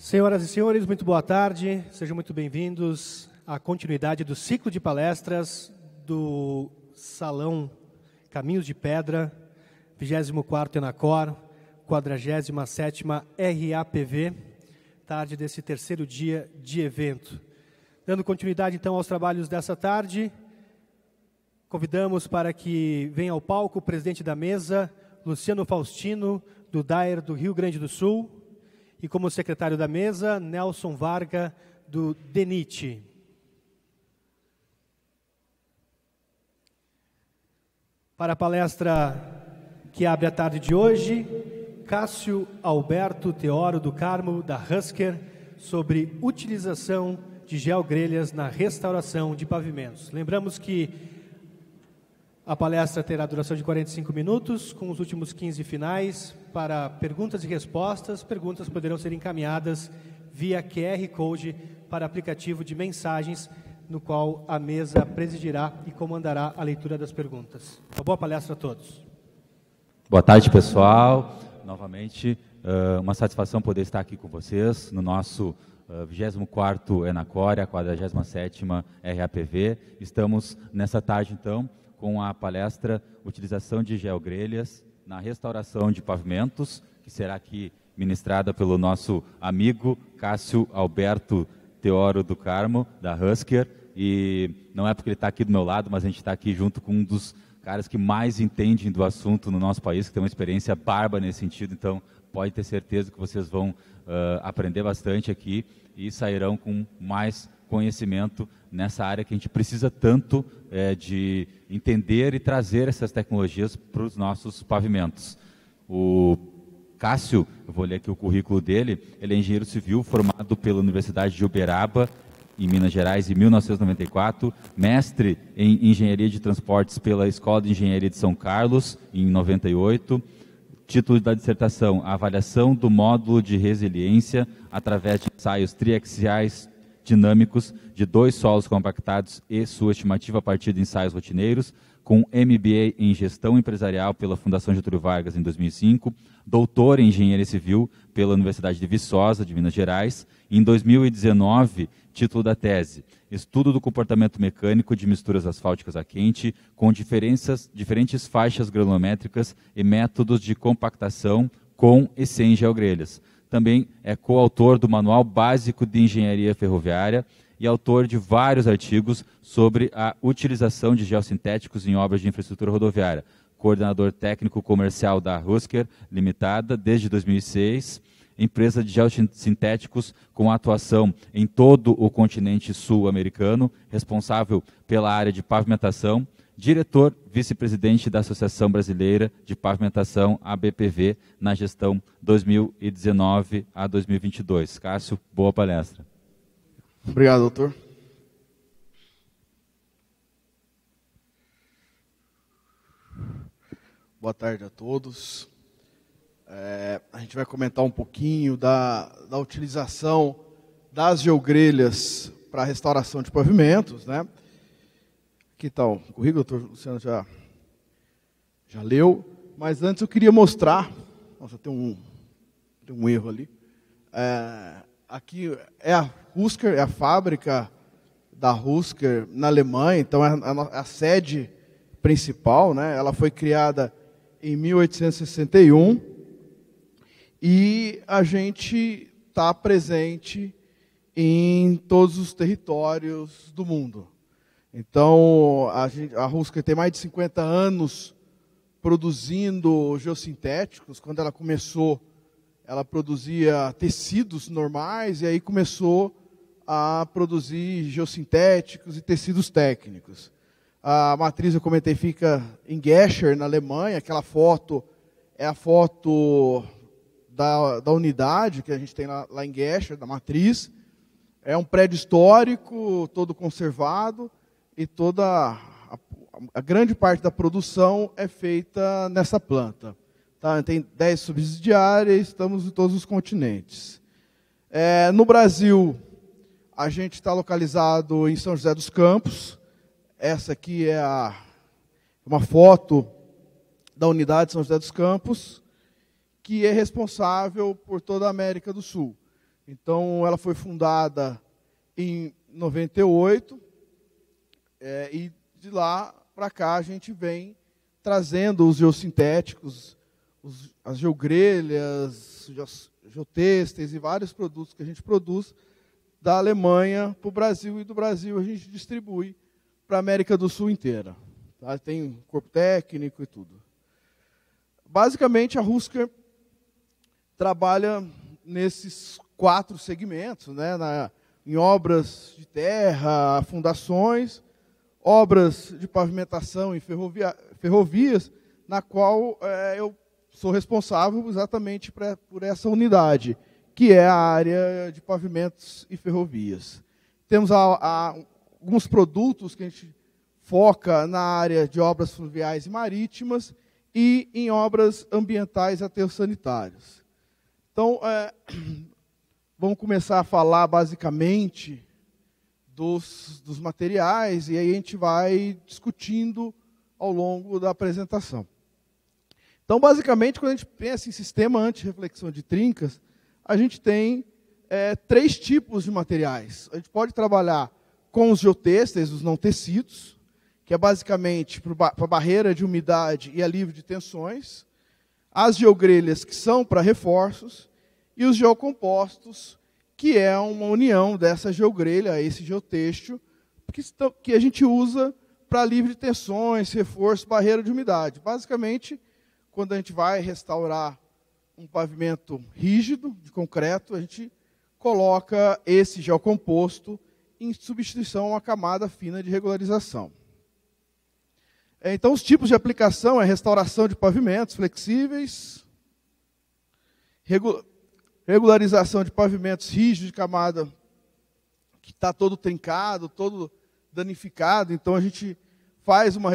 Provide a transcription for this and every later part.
Senhoras e senhores, muito boa tarde. Sejam muito bem-vindos à continuidade do ciclo de palestras do Salão Caminhos de Pedra, 24º Enacor, 47ª RAPV, tarde desse terceiro dia de evento. Dando continuidade, então, aos trabalhos dessa tarde, convidamos para que venha ao palco o presidente da mesa, Luciano Faustino, do DAER do Rio Grande do Sul, e como secretário da mesa, Nelson Varga, do DENIT. Para a palestra que abre a tarde de hoje, Cássio Alberto Teoro do Carmo, da Husker, sobre utilização de geogrelhas na restauração de pavimentos. Lembramos que a palestra terá duração de 45 minutos, com os últimos 15 finais para perguntas e respostas. Perguntas poderão ser encaminhadas via QR Code para aplicativo de mensagens, no qual a mesa presidirá e comandará a leitura das perguntas. Uma boa palestra a todos. Boa tarde, pessoal. Novamente, uma satisfação poder estar aqui com vocês no nosso 24º Enacor, a 47ª RAPV. Estamos nessa tarde, então, com a palestra Utilização de Geogrelhas na Restauração de Pavimentos, que será aqui ministrada pelo nosso amigo Cássio Alberto Teoro do Carmo, da Husker. E não é porque ele está aqui do meu lado, mas a gente está aqui junto com um dos caras que mais entendem do assunto no nosso país, que tem uma experiência bárbara nesse sentido. Então, pode ter certeza que vocês vão aprender bastante aqui e sairão com mais conhecimento nessa área que a gente precisa tanto de entender e trazer essas tecnologias para os nossos pavimentos. O Cássio, eu vou ler aqui o currículo dele, ele é engenheiro civil formado pela Universidade de Uberaba, em Minas Gerais, em 1994, mestre em Engenharia de Transportes pela Escola de Engenharia de São Carlos, em 98, título da dissertação, a avaliação do módulo de resiliência através de ensaios triaxiais dinâmicos de 2 solos compactados e sua estimativa a partir de ensaios rotineiros, com MBA em Gestão Empresarial pela Fundação Getúlio Vargas em 2005, doutor em Engenharia Civil pela Universidade de Viçosa, de Minas Gerais. Em 2019, título da tese, Estudo do comportamento mecânico de misturas asfálticas a quente, com diferentes faixas granulométricas e métodos de compactação com e sem geogrelhas. Também é coautor do Manual Básico de Engenharia Ferroviária e autor de vários artigos sobre a utilização de geossintéticos em obras de infraestrutura rodoviária. Coordenador técnico comercial da Husker Limitada desde 2006, empresa de geossintéticos com atuação em todo o continente sul-americano, responsável pela área de pavimentação, diretor, vice-presidente da Associação Brasileira de Pavimentação, ABPV, na gestão 2019 a 2022. Cássio, boa palestra. Obrigado, doutor. Boa tarde a todos. A gente vai comentar um pouquinho da utilização das geogrelhas para a restauração de pavimentos, né? Aqui está o currículo, o doutor Luciano já leu, mas antes eu queria mostrar, nossa, tem um erro ali, aqui é a Husker, é a fábrica da Husker na Alemanha, então é a sede principal, né? Ela foi criada em 1861 e a gente está presente em todos os territórios do mundo. Então, a Husker tem mais de 50 anos produzindo geossintéticos. Quando ela começou, ela produzia tecidos normais e aí começou a produzir geossintéticos e tecidos técnicos. A matriz, eu comentei, fica em Gescher, na Alemanha. Aquela foto é a foto da unidade que a gente tem lá em Gescher, da matriz. É um prédio histórico, todo conservado. E toda a grande parte da produção é feita nessa planta. Tá? Tem 10 subsidiárias, estamos em todos os continentes. No Brasil, a gente está localizado em São José dos Campos. Essa aqui é uma foto da unidade de São José dos Campos, que é responsável por toda a América do Sul. Então, ela foi fundada em 98, e de lá para cá a gente vem trazendo os geossintéticos, as geogrelhas, geotêxteis e vários produtos que a gente produz da Alemanha para o Brasil, e do Brasil a gente distribui para a América do Sul inteira. Tá? Tem corpo técnico e tudo. Basicamente, a Husker trabalha nesses 4 segmentos, né? Em obras de terra, fundações, obras de pavimentação e ferrovias, na qual eu sou responsável exatamente por essa unidade, que é a área de pavimentos e ferrovias. Temos alguns produtos que a gente foca na área de obras fluviais e marítimas e em obras ambientais e aterrosanitárias. Então, vamos começar a falar basicamente dos materiais, e aí a gente vai discutindo ao longo da apresentação. Então, basicamente, quando a gente pensa em sistema anti-reflexão de trincas, a gente tem 3 tipos de materiais. A gente pode trabalhar com os geotêxteis, os não tecidos, que é basicamente para a barreira de umidade e alívio de tensões, as geogrelhas, que são para reforços, e os geocompostos, que é uma união dessa geogrelha, esse geotêxtil, que a gente usa para alívio de tensões, reforço, barreira de umidade. Basicamente, quando a gente vai restaurar um pavimento rígido, de concreto, a gente coloca esse geocomposto em substituição a uma camada fina de regularização. Então, os tipos de aplicação é restauração de pavimentos flexíveis, regularização de pavimentos rígidos de camada que está todo trincado, todo danificado. Então, a gente faz uma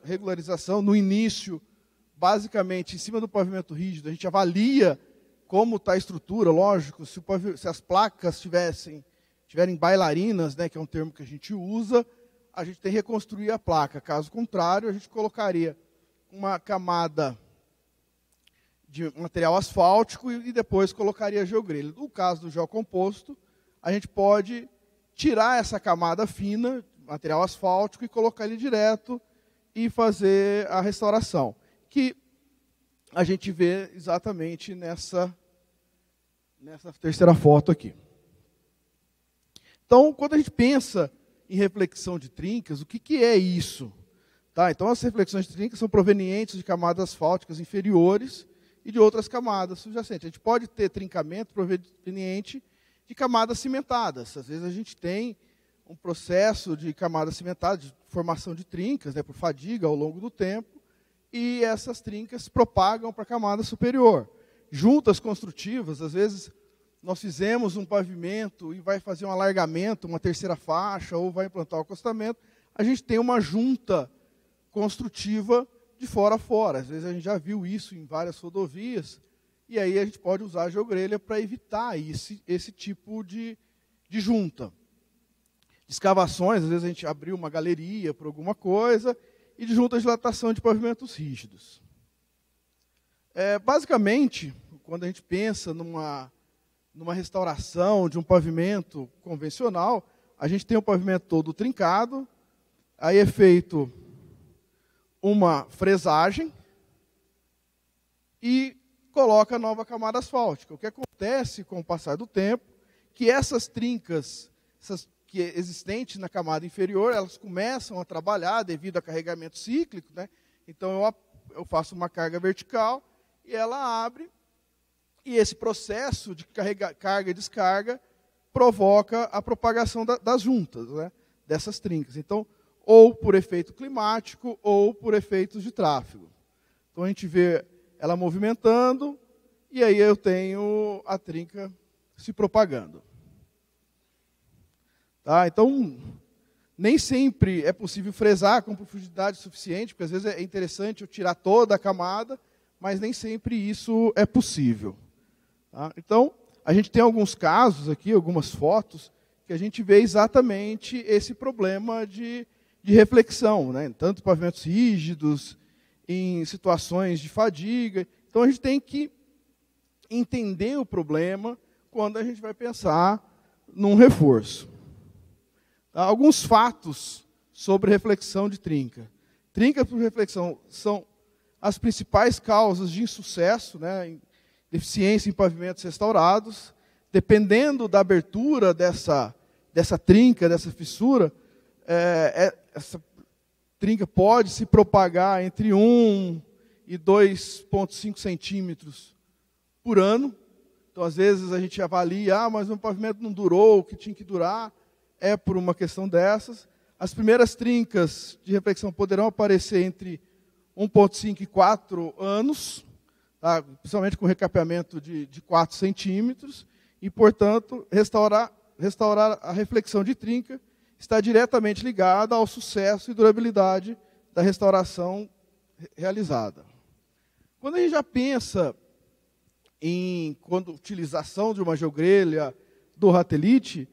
regularização no início, basicamente, em cima do pavimento rígido. A gente avalia como está a estrutura, lógico, se as placas tiverem bailarinas, né, que é um termo que a gente usa, a gente tem que reconstruir a placa. Caso contrário, a gente colocaria uma camada de material asfáltico e depois colocaria a geogrelha. No caso do geocomposto, a gente pode tirar essa camada fina, material asfáltico, e colocar ele direto e fazer a restauração, que a gente vê exatamente nessa terceira foto aqui. Então, quando a gente pensa em reflexão de trincas, o que é isso? Tá? Então, as reflexões de trincas são provenientes de camadas asfálticas inferiores e de outras camadas subjacentes. A gente pode ter trincamento proveniente de camadas cimentadas. Às vezes a gente tem um processo de camada cimentada, de formação de trincas, né, por fadiga ao longo do tempo, e essas trincas propagam para a camada superior. Juntas construtivas, às vezes nós fizemos um pavimento e vai fazer um alargamento, uma terceira faixa, ou vai implantar o acostamento, a gente tem uma junta construtiva de fora a fora. Às vezes a gente já viu isso em várias rodovias, e aí a gente pode usar a geogrelha para evitar esse tipo de junta. De escavações, às vezes a gente abriu uma galeria por alguma coisa, e de junta de dilatação de pavimentos rígidos. Basicamente, quando a gente pensa numa restauração de um pavimento convencional, a gente tem o pavimento todo trincado, aí é feito uma fresagem e coloca a nova camada asfáltica. O que acontece com o passar do tempo, que essas trincas que existentes na camada inferior, elas começam a trabalhar devido a carregamento cíclico, né? Então eu faço uma carga vertical e ela abre, e esse processo de carga e descarga provoca a propagação das juntas, né, dessas trincas. Então, ou por efeito climático, ou por efeitos de tráfego. Então, a gente vê ela movimentando, e aí eu tenho a trinca se propagando. Tá? Então, nem sempre é possível fresar com profundidade suficiente, porque às vezes é interessante eu tirar toda a camada, mas nem sempre isso é possível. Tá? Então, a gente tem alguns casos aqui, algumas fotos, que a gente vê exatamente esse problema de reflexão, né? Tanto pavimentos rígidos, em situações de fadiga. Então, a gente tem que entender o problema, quando a gente vai pensar num reforço. Alguns fatos sobre reflexão de trinca. Trinca por reflexão são as principais causas de insucesso, né, deficiência em pavimentos restaurados. Dependendo da abertura dessa trinca, dessa fissura, essa trinca pode se propagar entre 1 e 2,5 centímetros por ano. Então, às vezes, a gente avalia, mas o pavimento não durou o que tinha que durar, é por uma questão dessas. As primeiras trincas de reflexão poderão aparecer entre 1,5 e 4 anos, tá? Principalmente com recapeamento de 4 centímetros, e, portanto, restaurar a reflexão de trinca está diretamente ligada ao sucesso e durabilidade da restauração realizada. Quando a gente já pensa em utilização de uma geogrelha do Ratelite,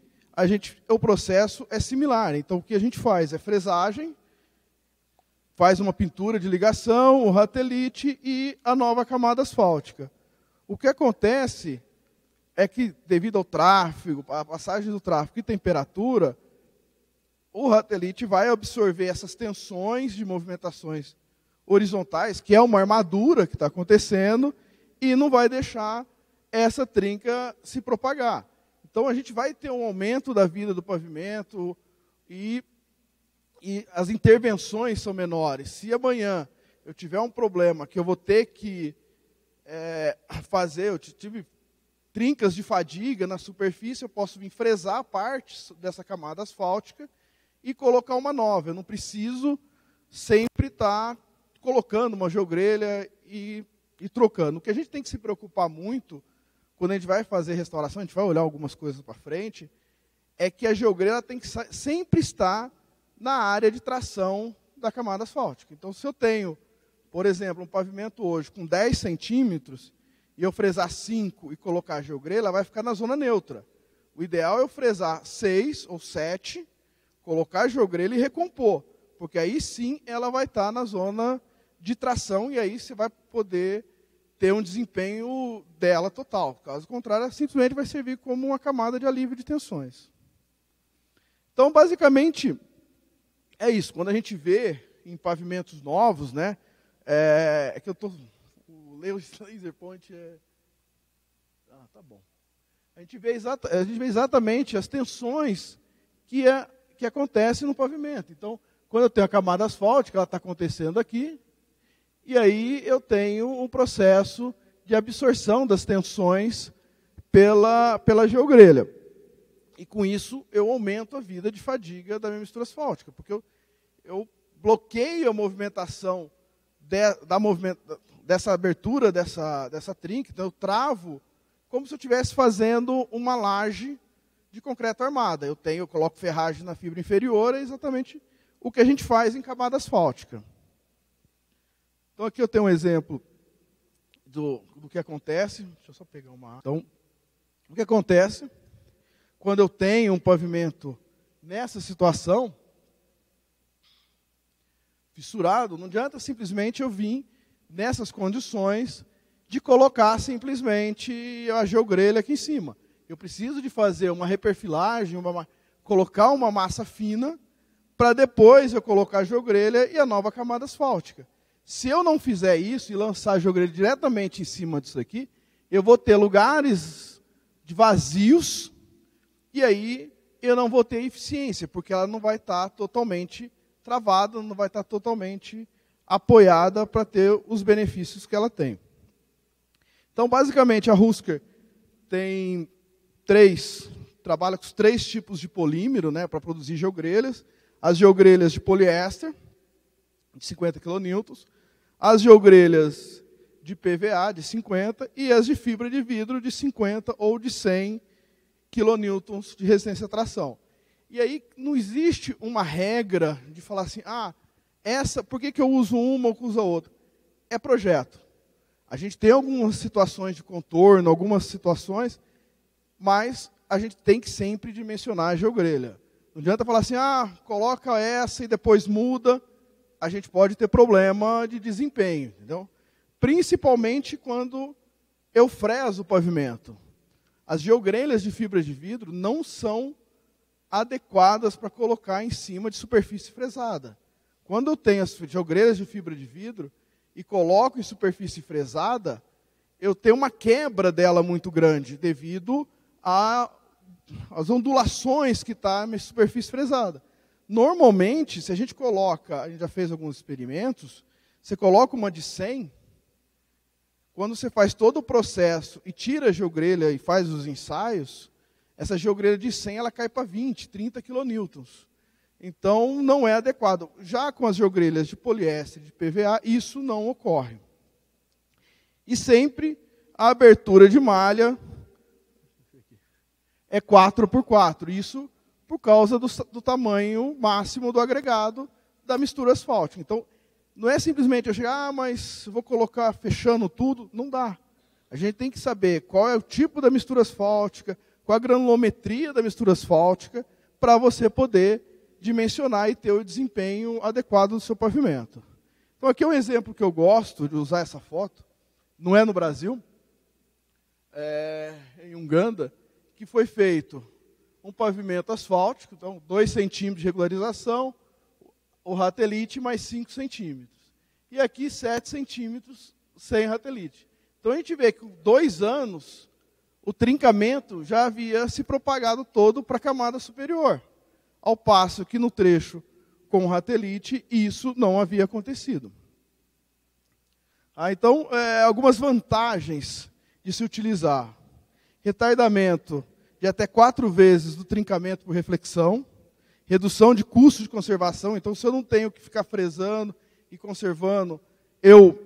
o processo é similar. Então, o que a gente faz é fresagem, faz uma pintura de ligação, o Ratelite e a nova camada asfáltica. O que acontece é que, devido ao tráfego, a passagem do tráfego e temperatura, o Ratelite vai absorver essas tensões de movimentações horizontais, que é uma armadura que está acontecendo, e não vai deixar essa trinca se propagar. Então, a gente vai ter um aumento da vida do pavimento e as intervenções são menores. Se amanhã eu tiver um problema que eu vou ter que fazer, eu tive trincas de fadiga na superfície, eu posso vir fresar partes dessa camada asfáltica e colocar uma nova. Eu não preciso sempre estar colocando uma geogrelha e trocando. O que a gente tem que se preocupar muito, quando a gente vai fazer restauração, a gente vai olhar algumas coisas para frente, é que a geogrelha tem que sempre estar na área de tração da camada asfáltica. Então, se eu tenho, por exemplo, um pavimento hoje com 10 centímetros, e eu fresar 5 e colocar a geogrelha, ela vai ficar na zona neutra. O ideal é eu fresar 6 ou 7, colocar a geogrelha e recompor, porque aí sim ela vai estar na zona de tração, e aí você vai poder ter um desempenho dela total. Caso contrário, ela simplesmente vai servir como uma camada de alívio de tensões. Então, basicamente, é isso. Quando a gente vê em pavimentos novos, né, que eu estou... O laser point é... Ah, tá bom. A gente vê exatamente as tensões que acontecem no pavimento. Então, quando eu tenho a camada asfáltica, ela está acontecendo aqui, e aí eu tenho um processo de absorção das tensões pela geogrelha. E com isso eu aumento a vida de fadiga da minha mistura asfáltica, porque eu bloqueio a movimentação dessa abertura, dessa trinca, então eu travo como se eu estivesse fazendo uma laje de concreto armada. Eu coloco ferragem na fibra inferior, é exatamente o que a gente faz em camada asfáltica. Então, aqui eu tenho um exemplo do que acontece. Deixa eu só pegar uma água. Então, o que acontece quando eu tenho um pavimento nessa situação, fissurado, não adianta simplesmente eu vir nessas condições de colocar simplesmente a geogrelha aqui em cima. Eu preciso de fazer uma reperfilagem, colocar uma massa fina, para depois eu colocar a geogrelha e a nova camada asfáltica. Se eu não fizer isso e lançar a geogrelha diretamente em cima disso aqui, eu vou ter lugares de vazios, e aí eu não vou ter eficiência, porque ela não vai estar totalmente travada, não vai estar totalmente apoiada para ter os benefícios que ela tem. Então, basicamente, a Husker trabalha com 3 tipos de polímero, né, para produzir geogrelhas. As geogrelhas de poliéster, de 50 kN, as geogrelhas de PVA, de 50, e as de fibra de vidro, de 50 ou de 100 kN de resistência à tração. E aí não existe uma regra de falar assim, por que eu uso uma ou uso a outra? É projeto. A gente tem algumas situações de contorno, algumas situações, mas a gente tem que sempre dimensionar a geogrelha. Não adianta falar assim, coloca essa e depois muda. A gente pode ter problema de desempenho, entendeu? Principalmente quando eu freso o pavimento. As geogrelhas de fibra de vidro não são adequadas para colocar em cima de superfície fresada. Quando eu tenho as geogrelhas de fibra de vidro e coloco em superfície fresada, eu tenho uma quebra dela muito grande, devido às ondulações que está na minha superfície fresada. Normalmente, se a gente coloca, a gente já fez alguns experimentos, você coloca uma de 100, quando você faz todo o processo e tira a geogrelha e faz os ensaios, essa geogrelha de 100 ela cai para 20, 30 quilonewtons. Então, não é adequado. Já com as geogrelhas de poliéster, de PVA, isso não ocorre. E sempre a abertura de malha é 4x4. Isso por causa do tamanho máximo do agregado da mistura asfáltica. Então, não é simplesmente eu chegar, mas vou colocar fechando tudo. Não dá. A gente tem que saber qual é o tipo da mistura asfáltica, qual a granulometria da mistura asfáltica, para você poder dimensionar e ter o desempenho adequado do seu pavimento. Então, aqui é um exemplo que eu gosto de usar essa foto. Não é no Brasil, é em Uganda, que foi feito um pavimento asfáltico, então 2 centímetros de regularização, o ratelite mais 5 centímetros. E aqui 7 centímetros sem ratelite. Então a gente vê que com 2 anos, o trincamento já havia se propagado todo para a camada superior. Ao passo que no trecho com o ratelite, isso não havia acontecido. Então, algumas vantagens de se utilizar. Retardamento de até 4 vezes do trincamento por reflexão. Redução de custo de conservação. Então, se eu não tenho que ficar fresando e conservando, eu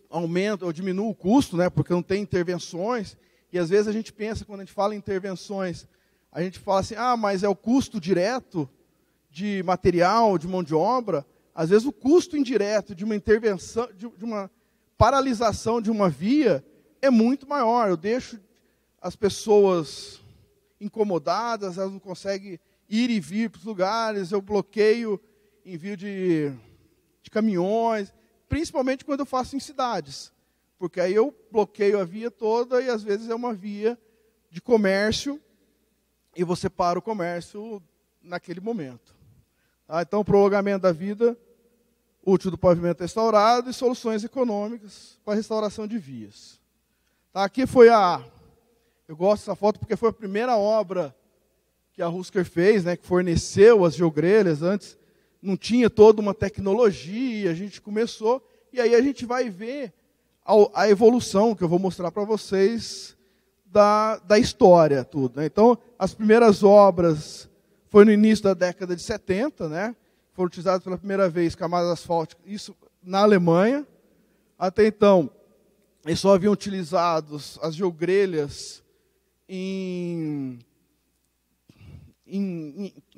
aumento, eu diminuo o custo, né, porque não tem intervenções. E às vezes a gente pensa, quando a gente fala em intervenções, a gente fala assim, mas é o custo direto de material, de mão de obra. Às vezes o custo indireto de uma intervenção, de uma paralisação de uma via é muito maior. Eu deixo as pessoas incomodadas, elas não conseguem ir e vir para os lugares, eu bloqueio envio de caminhões, principalmente quando eu faço em cidades, porque aí eu bloqueio a via toda e às vezes é uma via de comércio e você para o comércio naquele momento. Então, prolongamento da vida útil do pavimento restaurado e soluções econômicas para a restauração de vias. Aqui foi eu gosto dessa foto porque foi a primeira obra que a Husker fez, né, que forneceu as geogrelhas. Antes não tinha toda uma tecnologia, a gente começou, e aí a gente vai ver a evolução, que eu vou mostrar para vocês, da história. Tudo, né? Então, as primeiras obras foi no início da década de 70, né? Foram utilizadas pela primeira vez camadas asfálticas, isso na Alemanha. Até então, eles só haviam utilizado as geogrelhas em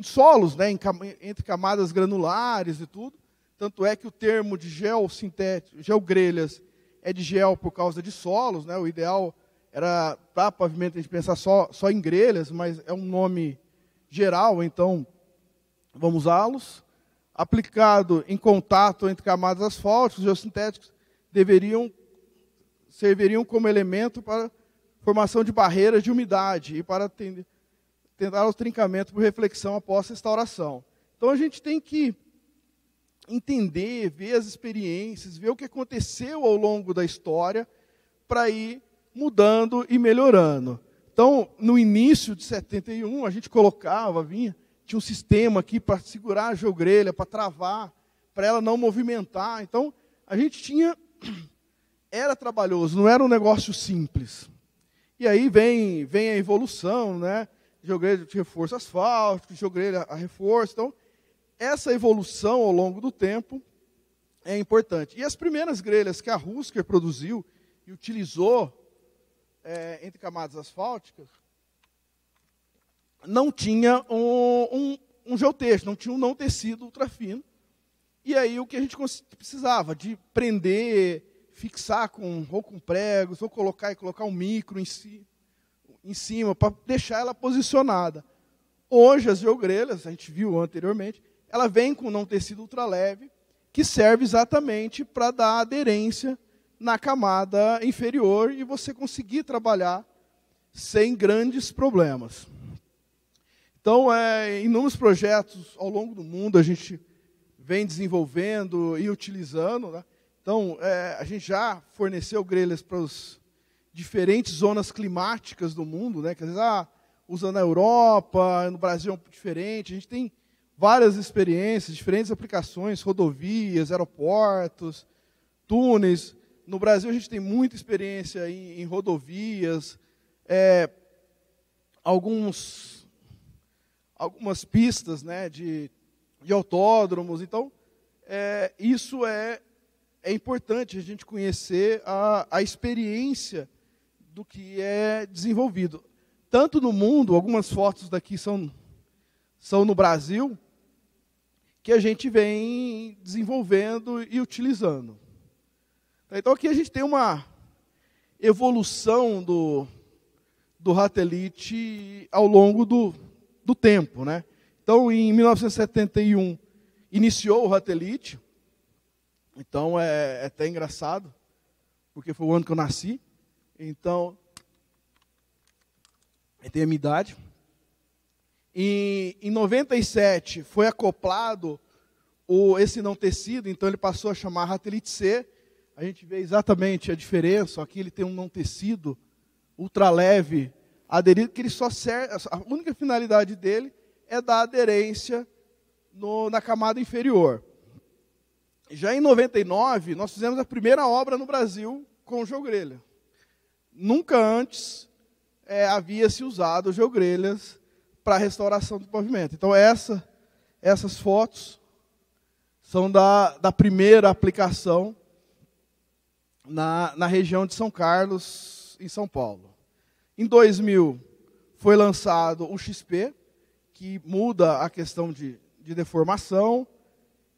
solos, né, entre camadas granulares e tudo. Tanto é que o termo de gel sintético, geogrelhas, é de gel por causa de solos, né? O ideal era, para pavimento, a gente pensar só em grelhas, mas é um nome geral, então vamos usá-los. Aplicado em contato entre camadas asfálticas, geossintéticos serviriam como elemento para formação de barreiras de umidade e para tentar o trincamento por reflexão após restauração. Então a gente tem que entender, ver as experiências, ver o que aconteceu ao longo da história para ir mudando e melhorando. Então, no início de 71, a gente tinha um sistema aqui para segurar a geogrelha, para travar, para ela não movimentar. Então, a gente era trabalhoso, não era um negócio simples. E aí vem a evolução, né? Geogrelha de reforço asfáltico, geogrelha a reforço. Então, essa evolução ao longo do tempo é importante. E as primeiras grelhas que a Husker produziu e utilizou entre camadas asfálticas, não tinha um geotexto, não tinha um não tecido ultrafino. E aí o que a gente precisava? De prender, fixar ou com pregos, ou colocar um micro em cima, para deixar ela posicionada. Hoje as geogrelhas, a gente viu anteriormente, ela vem com não tecido ultraleve, que serve exatamente para dar aderência na camada inferior e você conseguir trabalhar sem grandes problemas. Então, inúmeros projetos ao longo do mundo a gente vem desenvolvendo e utilizando, né? Então, a gente já forneceu grelhas para as diferentes zonas climáticas do mundo, né? Que às vezes usa na Europa, no Brasil é um pouco diferente. A gente tem várias experiências, diferentes aplicações, rodovias, aeroportos, túneis. No Brasil a gente tem muita experiência em rodovias, algumas pistas, né, de autódromos. Então, isso é importante a gente conhecer a experiência do que é desenvolvido. Tanto no mundo, algumas fotos daqui são no Brasil, que a gente vem desenvolvendo e utilizando. Então, aqui a gente tem uma evolução do Ratelite ao longo do tempo, né? Então, em 1971, iniciou o Ratelite. Então, é até engraçado, porque foi o ano que eu nasci. Então, eu tenho a minha idade. E, em 97, foi acoplado esse não tecido, então ele passou a chamar Ratelite C. A gente vê exatamente a diferença. Aqui ele tem um não tecido ultra leve aderido, que ele só serve, a única finalidade dele é dar aderência na camada inferior. Já em 99, nós fizemos a primeira obra no Brasil com geogrelha. Nunca antes havia se usado geogrelhas para a restauração do pavimento. Então, essas fotos são da primeira aplicação na região de São Carlos, em São Paulo. Em 2000, foi lançado o XP, que muda a questão de deformação.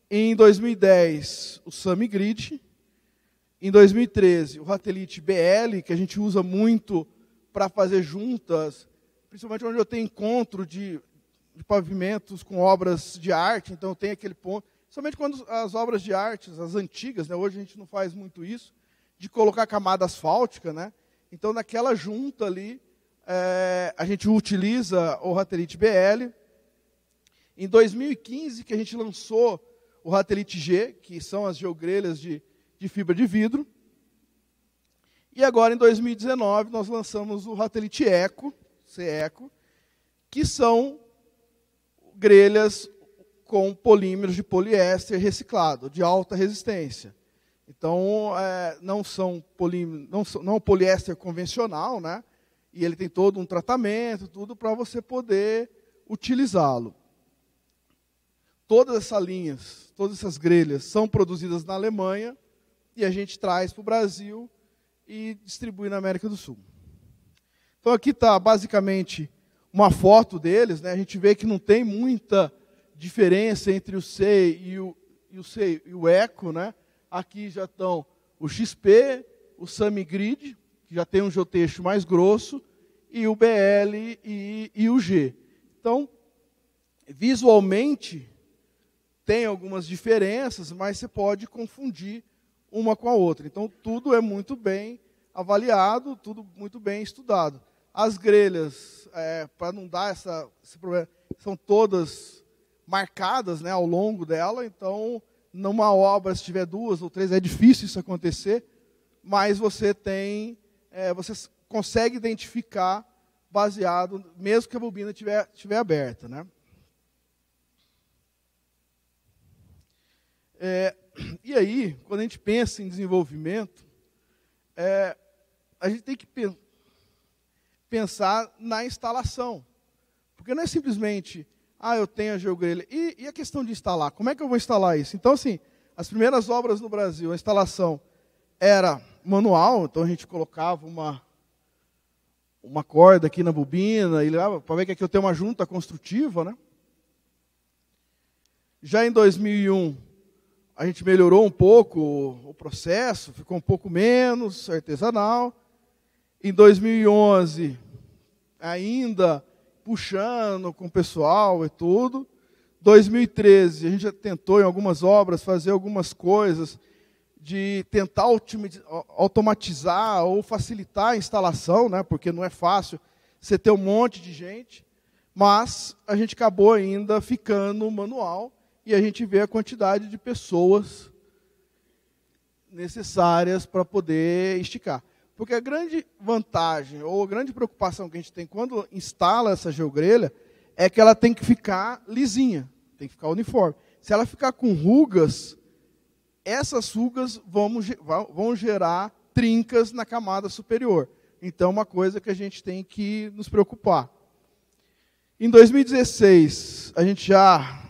Em 2010, o Samigrid. Em 2013, o Ratelite BL, que a gente usa muito para fazer juntas, principalmente onde eu tenho encontro de pavimentos com obras de arte. Então, tem aquele ponto, somente quando as obras de arte, as antigas, né, hoje a gente não faz muito isso, de colocar camada asfáltica, né? Então, naquela junta ali, a gente utiliza o Ratelite BL. Em 2015, que a gente lançou o Ratelite G, que são as geogrelhas de fibra de vidro. E agora, em 2019, nós lançamos o Ratelite Eco, C-Eco, que são grelhas com polímeros de poliéster reciclado, de alta resistência. Então, não é um poliéster convencional, né? E ele tem todo um tratamento, tudo para você poder utilizá-lo. Todas essas grelhas são produzidas na Alemanha e a gente traz para o Brasil e distribui na América do Sul. Então, aqui está basicamente uma foto deles, né? A gente vê que não tem muita diferença entre o C e o Eco, né? Aqui já estão o XP, o Samigrid, que já tem um geotexto mais grosso, e o BL e o G. Então, visualmente, tem algumas diferenças, mas você pode confundir uma com a outra. Então, tudo é muito bem avaliado, tudo muito bem estudado. As grelhas, para não dar esse problema, são todas marcadas, né, ao longo dela. Então, numa obra, se tiver 2 ou 3, é difícil isso acontecer, mas você consegue identificar baseado, mesmo que a bobina estiver aberta, né? E aí, quando a gente pensa em desenvolvimento, a gente tem que pensar na instalação. Porque não é simplesmente, eu tenho a geogrelha. E a questão de instalar? Como é que eu vou instalar isso? Então, assim, as primeiras obras no Brasil, a instalação era manual, então a gente colocava uma corda aqui na bobina, e para ver que aqui eu tenho uma junta construtiva, né? Já em 2001, a gente melhorou um pouco o processo, ficou um pouco menos artesanal. Em 2011, ainda puxando com o pessoal e tudo. 2013, a gente já tentou em algumas obras fazer algumas coisas de tentar automatizar ou facilitar a instalação, né, porque não é fácil você ter um monte de gente, mas a gente acabou ainda ficando manual e a gente vê a quantidade de pessoas necessárias para poder esticar. Porque a grande vantagem ou a grande preocupação que a gente tem quando instala essa geogrelha é que ela tem que ficar lisinha, tem que ficar uniforme. Se ela ficar com rugas, essas rugas vão gerar trincas na camada superior. Então, uma coisa que a gente tem que nos preocupar. Em 2016, a gente já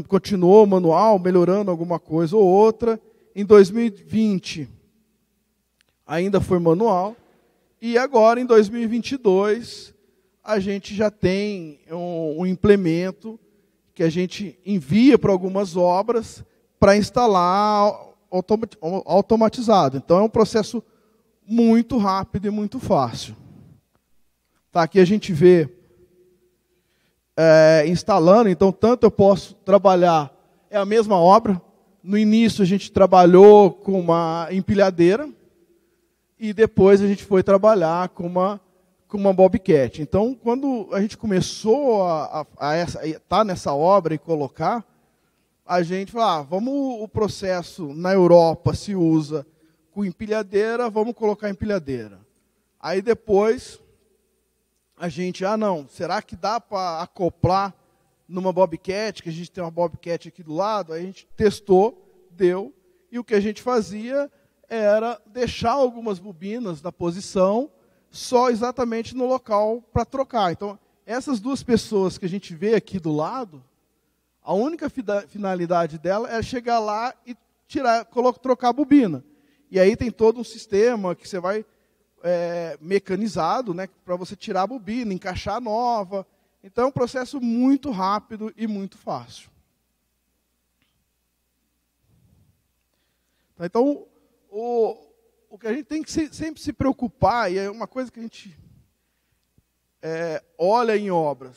continuou manual, melhorando alguma coisa ou outra. Em 2020, ainda foi manual. E agora, em 2022, a gente já tem um implemento que a gente envia para algumas obras para instalar automatizado. Então, é um processo muito rápido e muito fácil. Tá, aqui a gente vê instalando, então, tanto eu posso trabalhar, é a mesma obra. No início, a gente trabalhou com uma empilhadeira e depois a gente foi trabalhar com uma bobcat. Então, quando a gente começou a estar nessa obra e colocar, a gente falou, o processo na Europa se usa com empilhadeira, vamos colocar empilhadeira. Aí depois, a gente, será que dá para acoplar numa bobcat, que a gente tem uma bobcat aqui do lado? Aí a gente testou, deu, e o que a gente fazia era deixar algumas bobinas na posição, só exatamente no local para trocar. Então, essas duas pessoas que a gente vê aqui do lado, a única finalidade dela é chegar lá e trocar a bobina. E aí tem todo um sistema que você vai mecanizado, né, para você tirar a bobina, encaixar a nova. Então é um processo muito rápido e muito fácil. Então, o que a gente tem que sempre se preocupar, e é uma coisa que a gente olha em obras,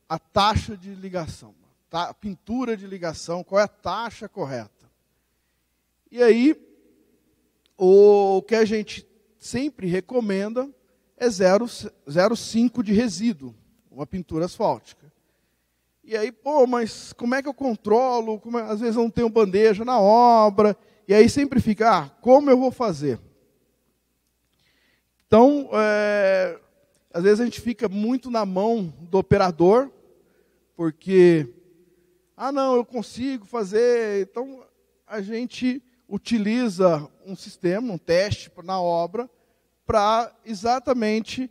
a taxa de ligação, a pintura de ligação, qual é a taxa correta. E aí, o que a gente sempre recomenda é 0,5 de resíduo, uma pintura asfáltica. E aí, mas como é que eu controlo? Às vezes eu não tenho bandeja na obra, e aí sempre fica, como eu vou fazer? Então, às vezes a gente fica muito na mão do operador, porque, não, eu consigo fazer. Então, a gente utiliza um sistema, um teste na obra, para exatamente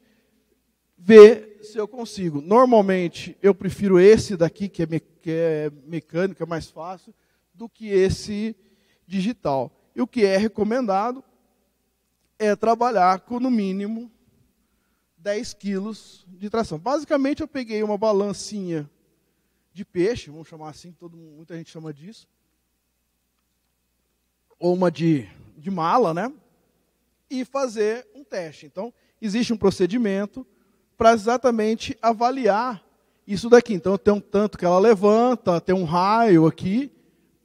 ver se eu consigo. Normalmente, eu prefiro esse daqui, que é mecânico, é mais fácil, do que esse digital. E o que é recomendado é trabalhar com, no mínimo, 10 quilos de tração. Basicamente, eu peguei uma balancinha de peixe, vamos chamar assim, muita gente chama disso, ou uma de mala, né? E fazer um teste. Então, existe um procedimento para exatamente avaliar isso daqui. Então, tem um tanto que ela levanta, tem um raio aqui,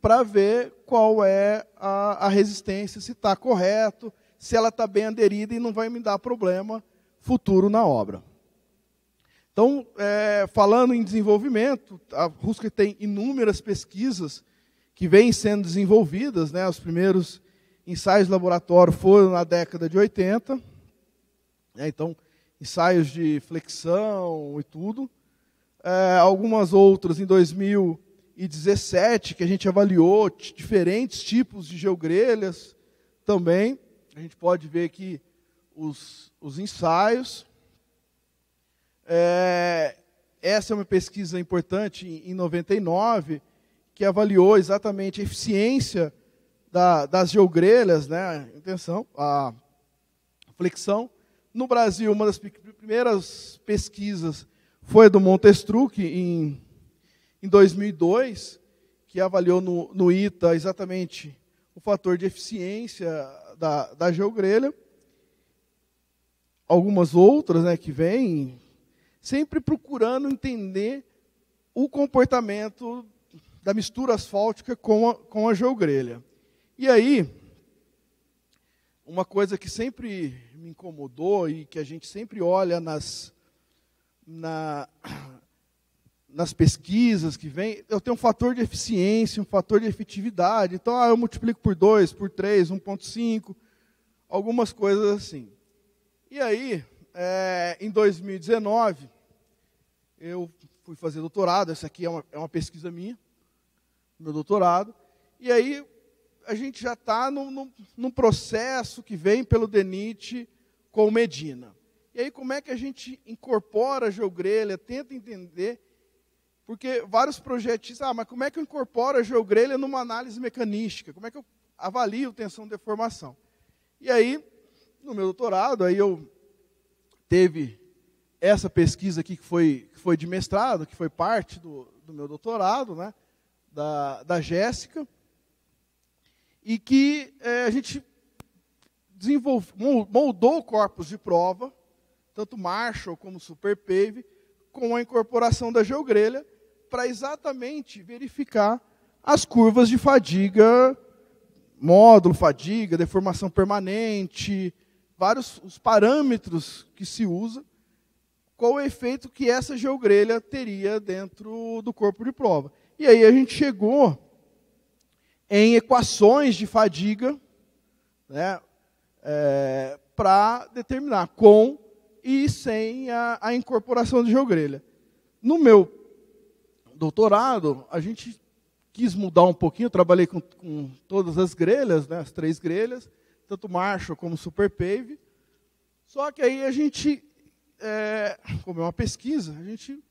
para ver qual é a resistência, se está correto, se ela está bem aderida e não vai me dar problema futuro na obra. Então, falando em desenvolvimento, a Husker tem inúmeras pesquisas que vêm sendo desenvolvidas, né? Os primeiros ensaios de laboratório foram na década de 80, né? Então, ensaios de flexão e tudo. Algumas outras em 2017, que a gente avaliou diferentes tipos de geogrelhas também. A gente pode ver aqui os ensaios. Essa é uma pesquisa importante em 99, que avaliou exatamente a eficiência das geogrelhas, né? Atenção, a flexão. No Brasil, uma das primeiras pesquisas foi a do Montestruc, em 2002, que avaliou no ITA exatamente o fator de eficiência da geogrelha. Algumas outras, né, que vêm, sempre procurando entender o comportamento da mistura asfáltica com a geogrelha. E aí, uma coisa que sempre me incomodou e que a gente sempre olha nas pesquisas que vem, eu tenho um fator de eficiência, um fator de efetividade. Então, eu multiplico por 2, por 3, 1,5, algumas coisas assim. E aí, em 2019, eu fui fazer doutorado. Essa aqui é uma pesquisa minha, meu doutorado. E aí, a gente já está num processo que vem pelo DENIT com o Medina. E aí, como é que a gente incorpora a geogrelha, tenta entender. Porque vários projetos dizem, mas como é que eu incorporo a geogrelha numa análise mecanística? Como é que eu avalio tensão-deformação? E aí, no meu doutorado, aí eu teve essa pesquisa aqui que foi de mestrado, que foi parte do meu doutorado, né, da Jéssica, e que a gente moldou corpos de prova, tanto Marshall como SuperPave, com a incorporação da geogrelha, para exatamente verificar as curvas de fadiga, módulo, fadiga, deformação permanente, vários os parâmetros que se usa, qual o efeito que essa geogrelha teria dentro do corpo de prova. E aí a gente chegou em equações de fadiga, né, para determinar com e sem a incorporação de geogrelha. No meu doutorado, a gente quis mudar um pouquinho, eu trabalhei com todas as grelhas, né, as 3 grelhas, tanto Marshall como SuperPave. Só que aí a gente, como é uma pesquisa, a gente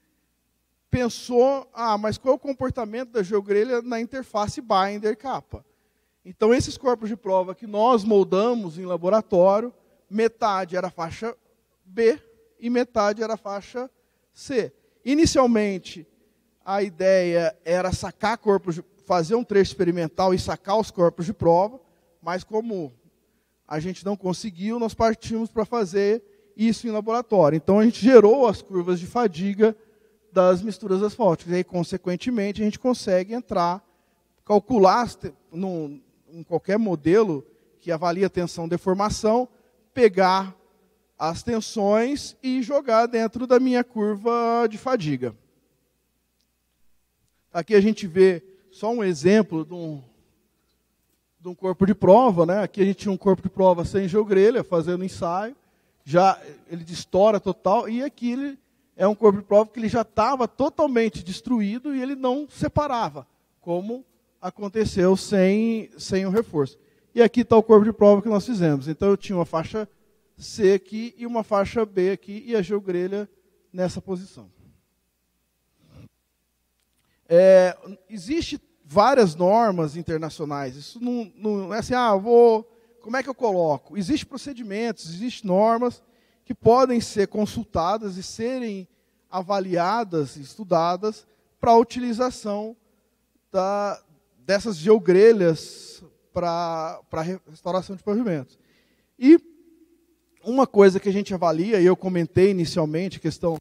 pensou, mas qual é o comportamento da geogrelha na interface binder-capa? Então, esses corpos de prova que nós moldamos em laboratório, metade era faixa B e metade era faixa C. Inicialmente, a ideia era sacar fazer um trecho experimental e sacar os corpos de prova, mas como a gente não conseguiu, nós partimos para fazer isso em laboratório. Então, a gente gerou as curvas de fadiga das misturas asfálticas. E aí, consequentemente, a gente consegue calcular em qualquer modelo que avalia tensão-deformação, pegar as tensões e jogar dentro da minha curva de fadiga. Aqui a gente vê só um exemplo de um corpo de prova, né? Aqui a gente tinha um corpo de prova sem geogrelha, fazendo ensaio, já ele estoura total, e aqui ele é um corpo de prova que ele já estava totalmente destruído e ele não separava, como aconteceu sem o reforço. E aqui está o corpo de prova que nós fizemos. Então eu tinha uma faixa C aqui e uma faixa B aqui, e a geogrelha nessa posição. Existem várias normas internacionais. Isso não é assim, como é que eu coloco? Existem procedimentos, existem normas que podem ser consultadas e serem avaliadas, estudadas, para a utilização dessas geogrelhas para restauração de pavimentos. E uma coisa que a gente avalia, e eu comentei inicialmente, a questão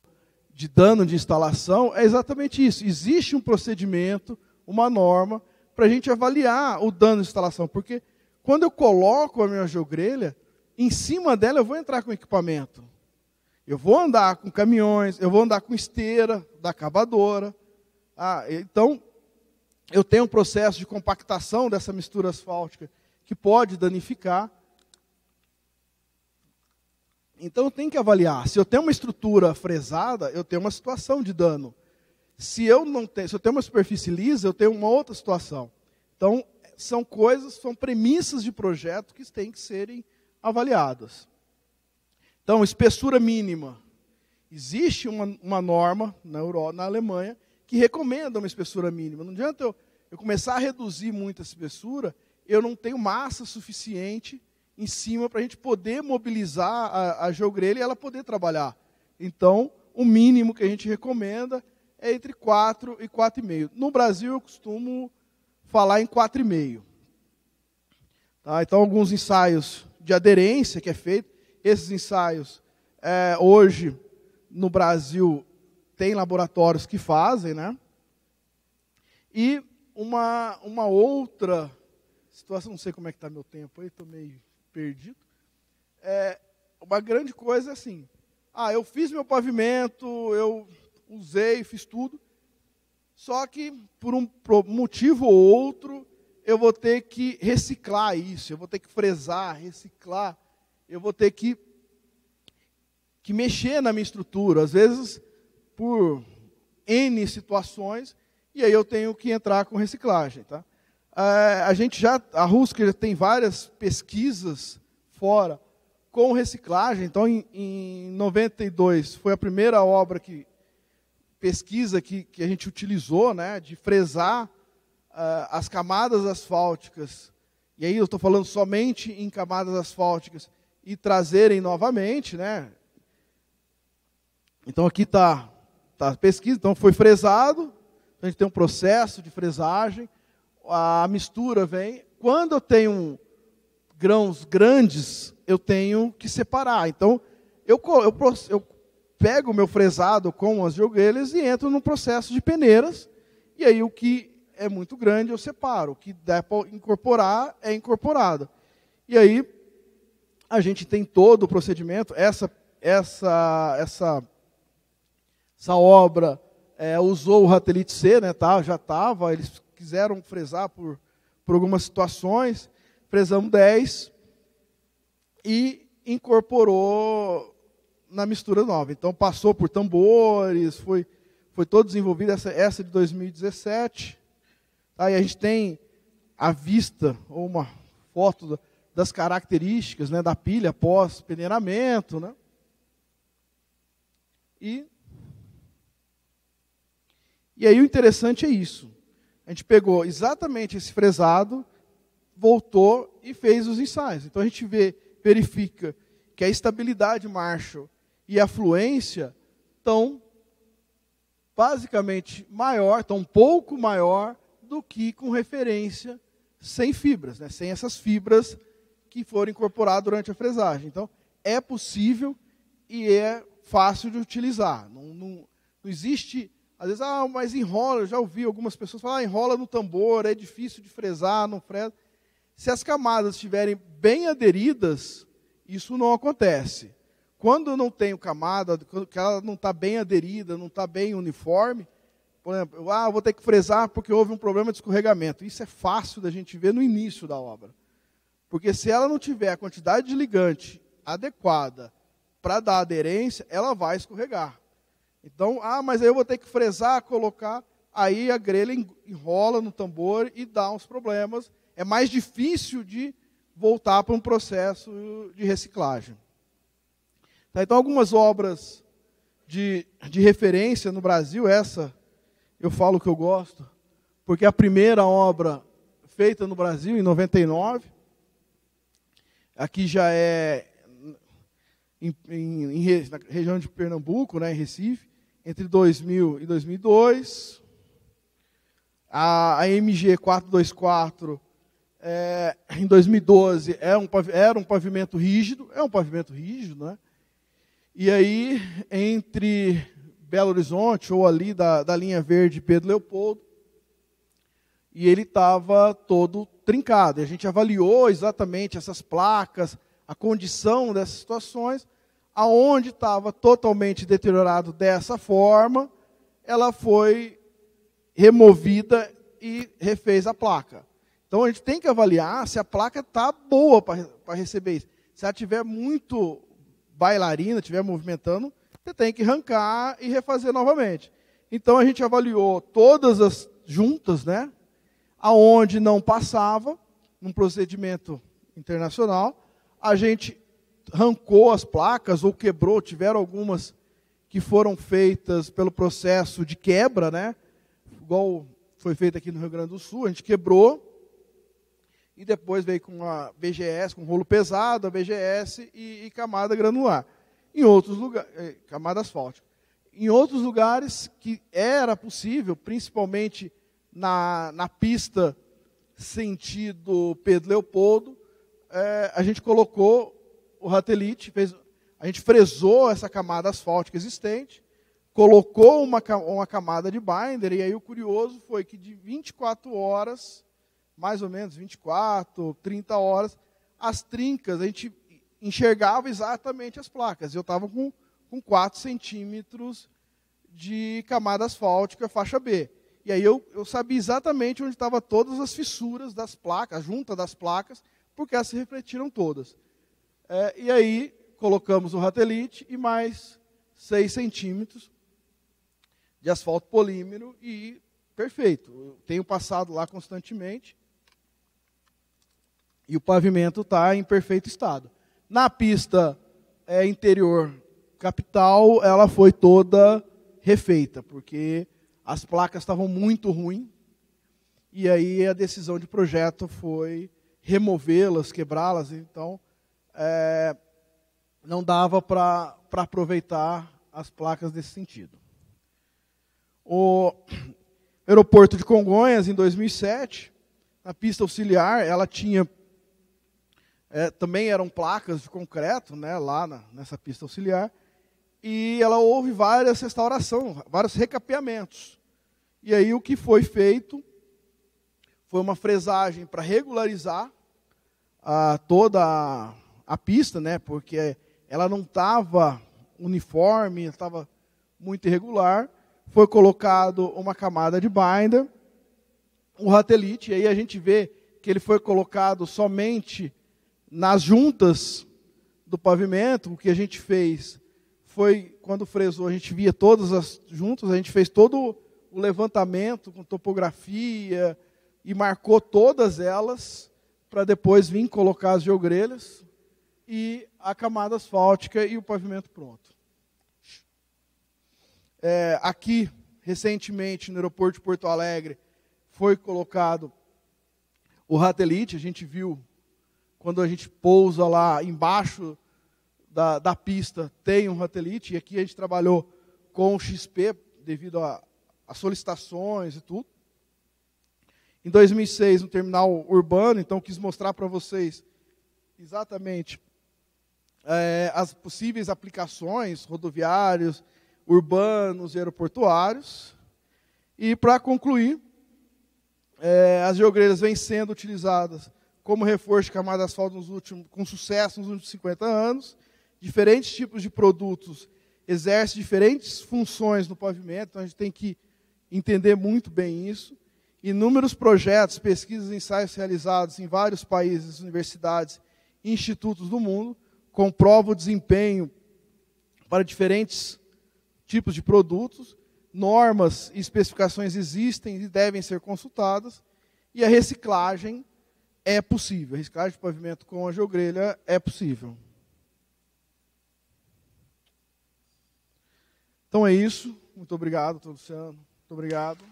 de dano de instalação, é exatamente isso. Existe um procedimento, uma norma, para a gente avaliar o dano de instalação. Porque quando eu coloco a minha geogrelha, em cima dela eu vou entrar com equipamento. Eu vou andar com caminhões, eu vou andar com esteira da cavadora. Então, eu tenho um processo de compactação dessa mistura asfáltica que pode danificar. Então, eu tenho que avaliar. Se eu tenho uma estrutura fresada, eu tenho uma situação de dano. Se eu tenho uma superfície lisa, eu tenho uma outra situação. Então, são premissas de projeto que têm que serem avaliadas. Então, espessura mínima. Existe uma norma na Alemanha que recomenda uma espessura mínima. Não adianta eu começar a reduzir muito a espessura, eu não tenho massa suficiente em cima para a gente poder mobilizar a geogrelha e ela poder trabalhar. Então, o mínimo que a gente recomenda é entre 4 e 4,5. No Brasil, eu costumo falar em 4,5. Tá? Então, alguns ensaios de aderência que é feito. Esses ensaios, hoje, no Brasil, tem laboratórios que fazem, né? E uma outra situação, não sei como é que está meu tempo aí, estou meio perdido. Uma grande coisa é assim, eu fiz meu pavimento, eu usei, fiz tudo, só que por um motivo ou outro, eu vou ter que reciclar isso, eu vou ter que fresar, reciclar, eu vou ter que mexer na minha estrutura, às vezes por N situações, e aí eu tenho que entrar com reciclagem. Tá? A Husker tem várias pesquisas fora com reciclagem, então em 92 foi a primeira pesquisa que a gente utilizou, né, de fresar as camadas asfálticas, e aí eu estou falando somente em camadas asfálticas, e trazerem novamente, né? Então aqui está a pesquisa, então foi fresado, a gente tem um processo de fresagem, a mistura vem, quando eu tenho grãos grandes, eu tenho que separar, então eu pego o meu fresado com as joelhas e entro no processo de peneiras, e aí o que é muito grande eu separo, o que der para incorporar é incorporado. E aí a gente tem todo o procedimento, essa obra usou o Ratelite C, né, já estava, eles quiseram fresar por algumas situações, fresamos 10 e incorporou na mistura nova. Então passou por tambores, foi todo desenvolvido, essa de 2017. Aí a gente tem a vista, ou uma foto das características, né, da pilha pós-peneiramento. Né? E aí o interessante é isso. A gente pegou exatamente esse fresado, voltou e fez os ensaios. Então a gente verifica que a estabilidade Marshall e a fluência estão basicamente maior, estão um pouco maior do que com referência sem fibras, né? Sem essas fibras que foram incorporadas durante a fresagem. Então, é possível e é fácil de utilizar. Não existe, às vezes, mas enrola, eu já ouvi algumas pessoas falar, enrola no tambor, é difícil de fresar, não fresa. Se as camadas estiverem bem aderidas, isso não acontece. Quando eu não tenho camada, que ela não está bem aderida, não está bem uniforme, por exemplo, vou ter que fresar porque houve um problema de escorregamento. Isso é fácil da gente ver no início da obra. Porque se ela não tiver a quantidade de ligante adequada para dar aderência, ela vai escorregar. Então, mas aí eu vou ter que fresar, colocar, aí a grelha enrola no tambor e dá uns problemas. É mais difícil de voltar para um processo de reciclagem. Então, algumas obras de referência no Brasil, essa eu falo que eu gosto, porque a primeira obra feita no Brasil, em 99, aqui já é na região de Pernambuco, né, em Recife, entre 2000 e 2002. A MG 424, em 2012, era um pavimento rígido, né? E aí, entre Belo Horizonte, ou ali da linha verde Pedro Leopoldo, e ele estava todo trincado. E a gente avaliou exatamente essas placas, a condição dessas situações, aonde estava totalmente deteriorado dessa forma, ela foi removida e refez a placa. Então a gente tem que avaliar se a placa está boa para receber isso. Se ela estiver muito bailarina, estiver movimentando, você tem que arrancar e refazer novamente. Então a gente avaliou todas as juntas, né, aonde não passava, num procedimento internacional, a gente arrancou as placas ou quebrou, tiveram algumas que foram feitas pelo processo de quebra, né, igual foi feito aqui no Rio Grande do Sul, a gente quebrou, e depois veio com a BGS, com rolo pesado, a BGS e camada granular. Em outros lugares, camada asfáltica. Em outros lugares que era possível, principalmente na pista sentido Pedro Leopoldo, a gente colocou o Ratelite, a gente fresou essa camada asfáltica existente, colocou uma camada de binder, e aí o curioso foi que de 24 horas mais ou menos 24, 30 horas. As trincas, a gente enxergava exatamente as placas. Eu estava com 4 centímetros de camada asfáltica faixa B. E aí eu sabia exatamente onde estavam todas as fissuras das placas, a junta das placas, porque elas se refletiram todas. E aí colocamos o ratelite e mais 6 centímetros de asfalto polímero e perfeito. Eu tenho passado lá constantemente e o pavimento está em perfeito estado. Na pista interior capital, ela foi toda refeita, porque as placas estavam muito ruins, e aí a decisão de projeto foi removê-las, quebrá-las, então não dava para aproveitar as placas nesse sentido. O aeroporto de Congonhas, em 2007, na pista auxiliar, ela tinha, também eram placas de concreto, né, lá nessa pista auxiliar, e ela houve várias restaurações, vários recapeamentos. E aí o que foi feito foi uma fresagem para regularizar toda a pista, né, porque ela não estava uniforme, estava muito irregular. Foi colocado uma camada de binder, um ratelite, e aí a gente vê que ele foi colocado somente nas juntas do pavimento. O que a gente fez foi, quando fresou, a gente via todas as juntas, a gente fez todo o levantamento com topografia e marcou todas elas para depois vir colocar as geogrelhas e a camada asfáltica e o pavimento pronto. Aqui, recentemente, no aeroporto de Porto Alegre, foi colocado o ratelite. A gente viu, quando a gente pousa lá embaixo da pista, tem um ratelite. E aqui a gente trabalhou com o XP, devido a solicitações e tudo. Em 2006, no terminal urbano, então quis mostrar para vocês exatamente as possíveis aplicações rodoviários, urbanos e aeroportuários. E, para concluir, as geogrelhas vêm sendo utilizadas como reforço de camada de asfalto com sucesso nos últimos 50 anos. Diferentes tipos de produtos exercem diferentes funções no pavimento, então a gente tem que entender muito bem isso. Inúmeros projetos, pesquisas e ensaios realizados em vários países, universidades e institutos do mundo comprovam o desempenho para diferentes tipos de produtos. Normas e especificações existem e devem ser consultadas, e a reciclagem é possível. A reciclagem de pavimento com a geogrelha é possível. Então é isso. Muito obrigado, Luciano. Muito obrigado.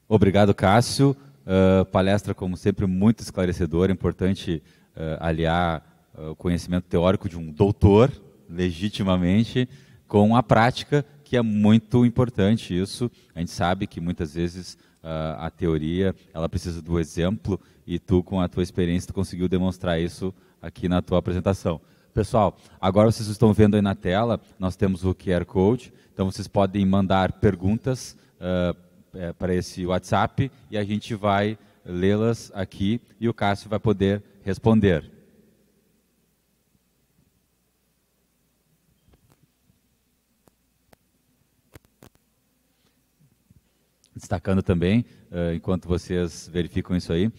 Obrigado, Cássio. Palestra, como sempre, muito esclarecedora. Importante aliar o conhecimento teórico de um doutor, legitimamente, com a prática, que é muito importante. Isso, a gente sabe que muitas vezes a teoria ela precisa do exemplo, e tu, com a tua experiência, tu conseguiu demonstrar isso aqui na tua apresentação. Pessoal, agora vocês estão vendo aí na tela, nós temos o QR Code, então vocês podem mandar perguntas para esse WhatsApp, e a gente vai lê-las aqui e o Cássio vai poder responder. Destacando também, enquanto vocês verificam isso aí,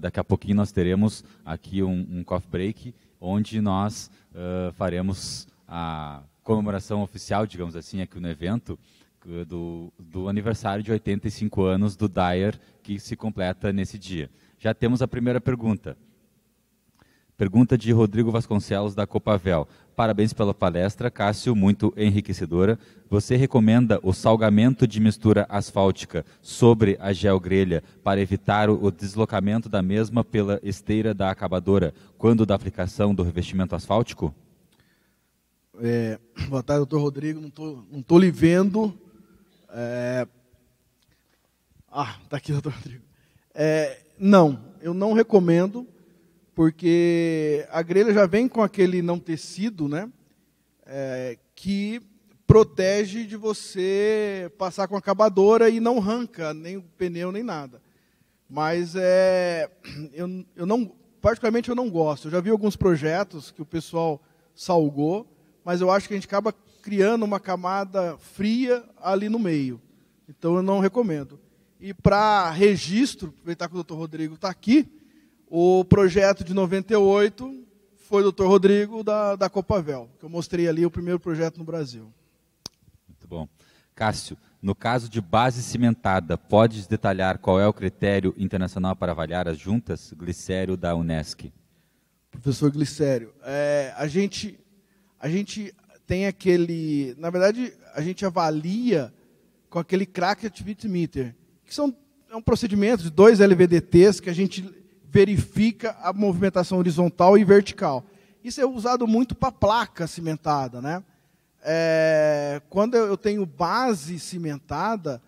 daqui a pouquinho nós teremos aqui um coffee break, onde nós faremos a comemoração oficial, digamos assim, aqui no evento, do aniversário de 85 anos do Dyer, que se completa nesse dia. Já temos a primeira pergunta. Pergunta de Rodrigo Vasconcelos, da Copavel. Parabéns pela palestra, Cássio, muito enriquecedora. Você recomenda o salgamento de mistura asfáltica sobre a geogrelha para evitar o deslocamento da mesma pela esteira da acabadora quando da aplicação do revestimento asfáltico? Boa tarde, doutor Rodrigo. Não estou lhe vendo. Está aqui, doutor Rodrigo. Não, eu não recomendo, porque a grelha já vem com aquele não tecido, né, que protege de você passar com a acabadora e não arranca nem o pneu nem nada. Mas particularmente eu não gosto. Eu já vi alguns projetos que o pessoal salgou, mas eu acho que a gente acaba criando uma camada fria ali no meio. Então eu não recomendo. E para registro, aproveitar que o doutor Rodrigo está aqui, o projeto de 98 foi o doutor Rodrigo da Copavel, que eu mostrei ali o primeiro projeto no Brasil. Muito bom. Cássio, no caso de base cimentada, podes detalhar qual é o critério internacional para avaliar as juntas? Glicério, da Unesc. Professor Glicério, a gente tem aquele... Na verdade, a gente avalia com aquele crack activity meter, que é um procedimento de 2 LVDTs que a gente verifica a movimentação horizontal e vertical. Isso é usado muito para placa cimentada, né? Quando eu tenho base cimentada,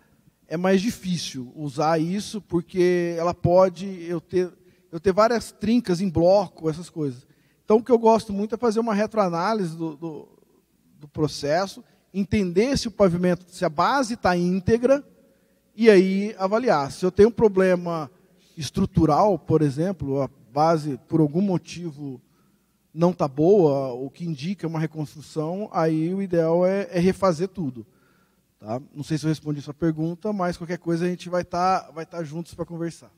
é mais difícil usar isso, porque ela pode eu ter várias trincas em bloco, essas coisas. Então, o que eu gosto muito é fazer uma retroanálise do processo, entender se o pavimento, se a base está íntegra, e aí avaliar. Se eu tenho um problema estrutural, por exemplo, a base, por algum motivo, não está boa, o que indica uma reconstrução, aí o ideal é refazer tudo. Tá? Não sei se eu respondi sua pergunta, mas qualquer coisa a gente vai estar juntos para conversar.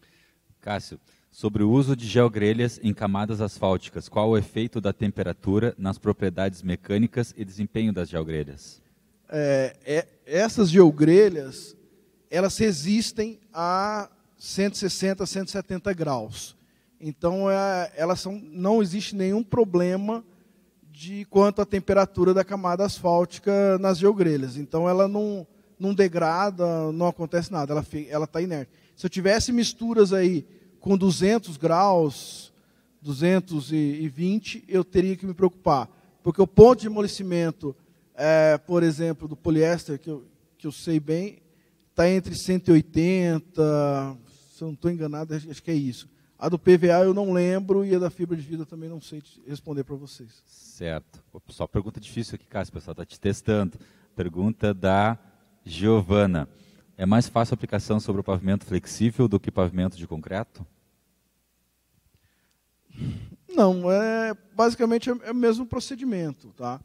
Cássio, sobre o uso de geogrelhas em camadas asfálticas, qual o efeito da temperatura nas propriedades mecânicas e desempenho das geogrelhas? Essas geogrelhas, elas resistem a 160, 170 graus. Então, não existe nenhum problema quanto à temperatura da camada asfáltica nas geogrelhas. Então, ela não degrada, não acontece nada, ela está inerte. Se eu tivesse misturas aí com 200 graus, 220, eu teria que me preocupar. Porque o ponto de amolecimento, por exemplo, do poliéster, que eu sei bem, está entre 180, se eu não estou enganado, acho que é isso. A do PVA eu não lembro e a da fibra de vidro eu também não sei responder para vocês. Certo. Só pergunta difícil aqui, Cássio, o pessoal está te testando. Pergunta da Giovana. É mais fácil a aplicação sobre o pavimento flexível do que pavimento de concreto? Não, basicamente é o mesmo procedimento. Tá?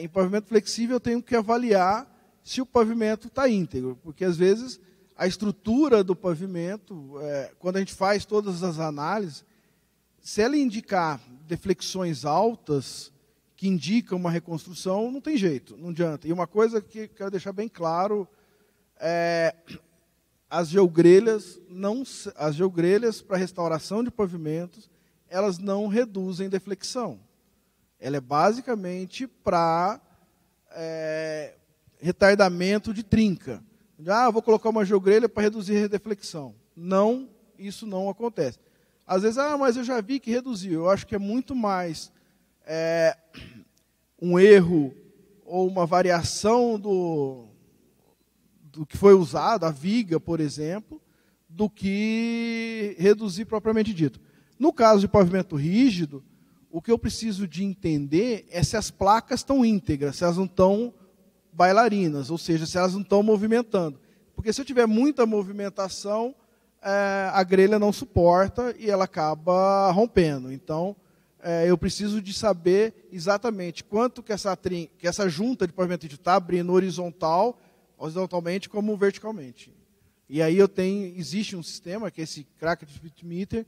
Em pavimento flexível eu tenho que avaliar se o pavimento está íntegro, porque às vezes a estrutura do pavimento, quando a gente faz todas as análises, se ela indicar deflexões altas, que indicam uma reconstrução, não tem jeito, não adianta. E uma coisa que quero deixar bem claro, as geogrelhas para restauração de pavimentos, elas não reduzem deflexão. Ela é basicamente para retardamento de trinca. Vou colocar uma geogrelha para reduzir a deflexão. Não, isso não acontece. Às vezes, mas eu já vi que reduziu. Eu acho que é muito mais um erro ou uma variação do que foi usado, a viga, por exemplo, do que reduzir propriamente dito. No caso de pavimento rígido, o que eu preciso de entender é se as placas estão íntegras, se elas não estão bailarinas, ou seja, se elas não estão movimentando. Porque se eu tiver muita movimentação, a grelha não suporta e ela acaba rompendo. Então, eu preciso de saber exatamente quanto que essa junta de pavimento está abrindo horizontalmente como verticalmente. E aí existe um sistema, que é esse crack activity meter,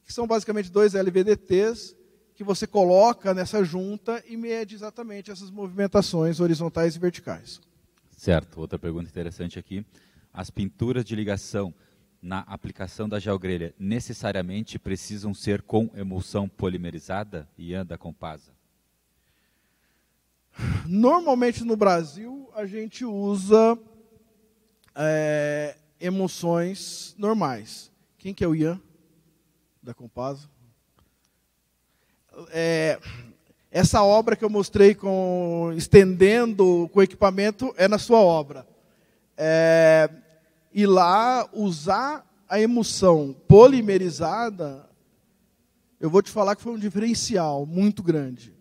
que são basicamente 2 LVDTs, que você coloca nessa junta e mede exatamente essas movimentações horizontais e verticais. Certo. Outra pergunta interessante aqui. As pinturas de ligação na aplicação da geogrelha necessariamente precisam ser com emulsão polimerizada? Ian, da Compasa. Normalmente no Brasil a gente usa emulsões normais. Quem que é o Ian, da Compasa? Essa obra que eu mostrei estendendo com o equipamento é na sua obra. E lá, usar a emulsão polimerizada, eu vou te falar que foi um diferencial muito grande.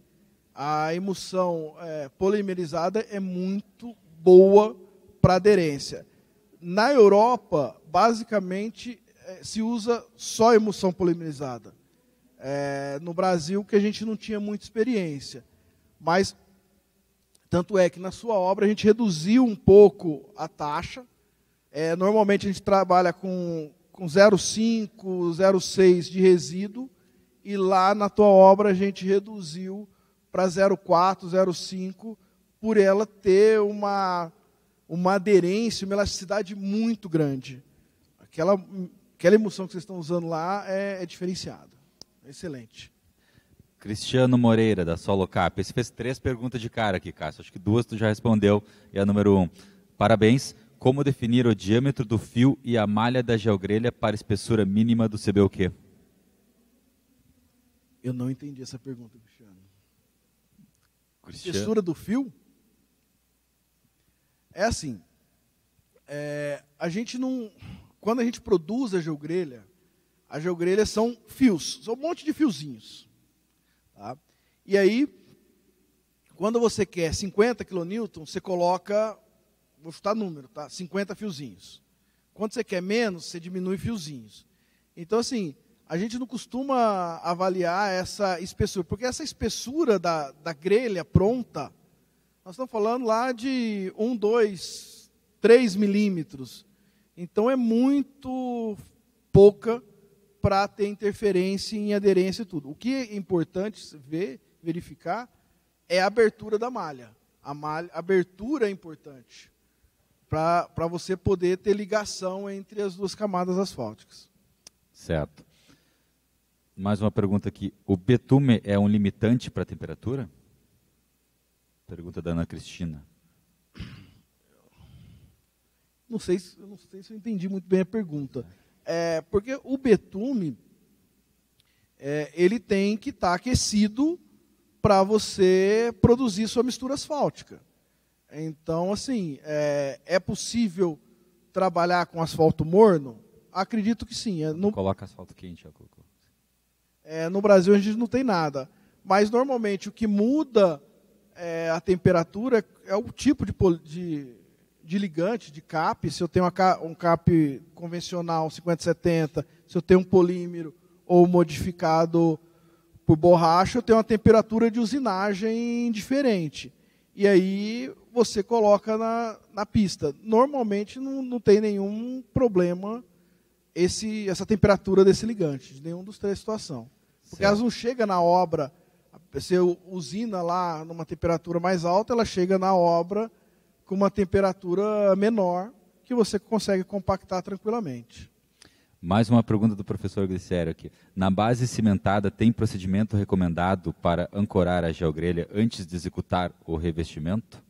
A emulsão polimerizada é muito boa para aderência. Na Europa, basicamente, se usa só emulsão polimerizada. No Brasil, que a gente não tinha muita experiência. Mas, tanto é que na sua obra a gente reduziu um pouco a taxa. Normalmente a gente trabalha com 0,5, 0,6 de resíduo, e lá na tua obra a gente reduziu para 0,4, 0,5, por ela ter uma aderência, uma elasticidade muito grande. Aquela emulsão que vocês estão usando lá é diferenciada. Excelente. Cristiano Moreira, da Solocap. Esse fez 3 perguntas de cara aqui, Cássio. Acho que 2 tu já respondeu, e a número 1. Parabéns. Como definir o diâmetro do fio e a malha da geogrelha para a espessura mínima do CBUQ? Eu não entendi essa pergunta, Cristiano. Espessura do fio? É assim, a gente não... Quando a gente produz a geogrelha são fios, são um monte de fiozinhos. Tá? E aí, quando você quer 50 kN, você coloca, vou chutar número, tá? 50 fiozinhos. Quando você quer menos, você diminui fiozinhos. Então, assim, a gente não costuma avaliar essa espessura, porque essa espessura da grelha pronta, nós estamos falando lá de 1, 2, 3 milímetros. Então, é muito pouca para ter interferência em aderência e tudo. O que é importante verificar é a abertura da malha. A abertura é importante para você poder ter ligação entre as 2 camadas asfálticas. Certo. Mais uma pergunta aqui. O betume é um limitante para a temperatura? Pergunta da Ana Cristina. Não sei se eu entendi muito bem a pergunta. Porque o betume, ele tem que estar aquecido para você produzir sua mistura asfáltica. Então, assim, é possível trabalhar com asfalto morno? Acredito que sim. Coloca asfalto quente, já colocou. No Brasil a gente não tem nada. Mas, normalmente, o que muda a temperatura é o tipo de ligante, de cap. Se eu tenho um cap convencional 50-70, se eu tenho um polímero ou modificado por borracha, eu tenho uma temperatura de usinagem diferente. E aí você coloca na pista. Normalmente não tem nenhum problema essa temperatura desse ligante, de nenhum dos 3 situações. Porque elas não chegam na obra, você usina lá numa temperatura mais alta, ela chega na obra com uma temperatura menor, que você consegue compactar tranquilamente. Mais uma pergunta do professor Glicério aqui. Na base cimentada, tem procedimento recomendado para ancorar a geogrelha antes de executar o revestimento?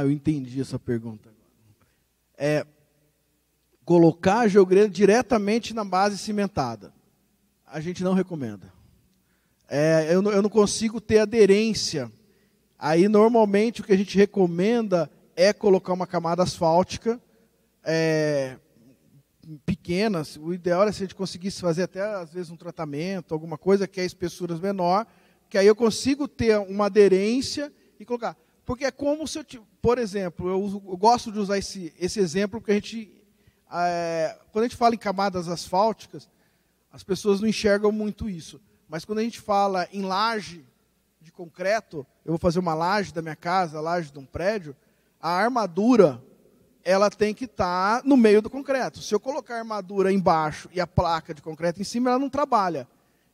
Eu entendi essa pergunta. Colocar a geogrelha diretamente na base cimentada. A gente não recomenda. Eu não consigo ter aderência. Aí, normalmente, o que a gente recomenda é colocar uma camada asfáltica pequena. O ideal é se a gente conseguisse fazer até, às vezes, um tratamento, alguma coisa que é espessuras menor, que aí eu consigo ter uma aderência e colocar. Porque é como se eu... Por exemplo, eu gosto de usar esse exemplo, porque quando a gente fala em camadas asfálticas, as pessoas não enxergam muito isso. Mas quando a gente fala em laje de concreto, eu vou fazer uma laje da minha casa, laje de um prédio, a armadura, ela tem que estar no meio do concreto. Se eu colocar a armadura embaixo e a placa de concreto em cima, ela não trabalha.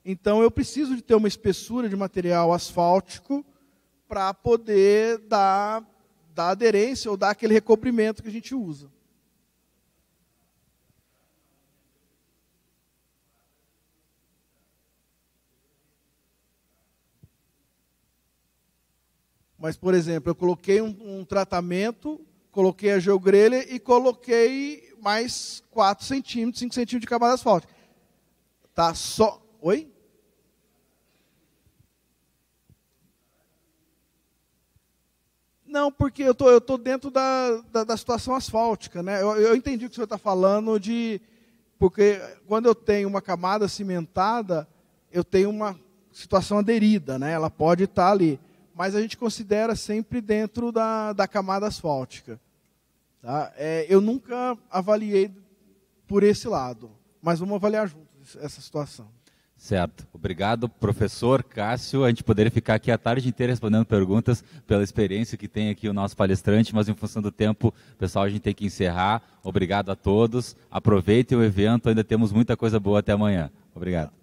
Então, eu preciso de ter uma espessura de material asfáltico para poder dar aderência ou dar aquele recobrimento que a gente usa. Mas, por exemplo, eu coloquei um tratamento, coloquei a geogrelha e coloquei mais 4 centímetros, 5 centímetros de camada asfáltica. Tá só... Oi? Não, porque eu tô dentro da situação asfáltica, né? Eu entendi o que o senhor está falando porque quando eu tenho uma camada cimentada, eu tenho uma situação aderida, né? Ela pode estar ali, mas a gente considera sempre dentro da camada asfáltica. Tá? Eu nunca avaliei por esse lado, mas vamos avaliar juntos essa situação. Certo. Obrigado, professor Cássio. A gente poderia ficar aqui a tarde inteira respondendo perguntas pela experiência que tem aqui o nosso palestrante, mas em função do tempo, pessoal, a gente tem que encerrar. Obrigado a todos. Aproveitem o evento, ainda temos muita coisa boa até amanhã. Obrigado.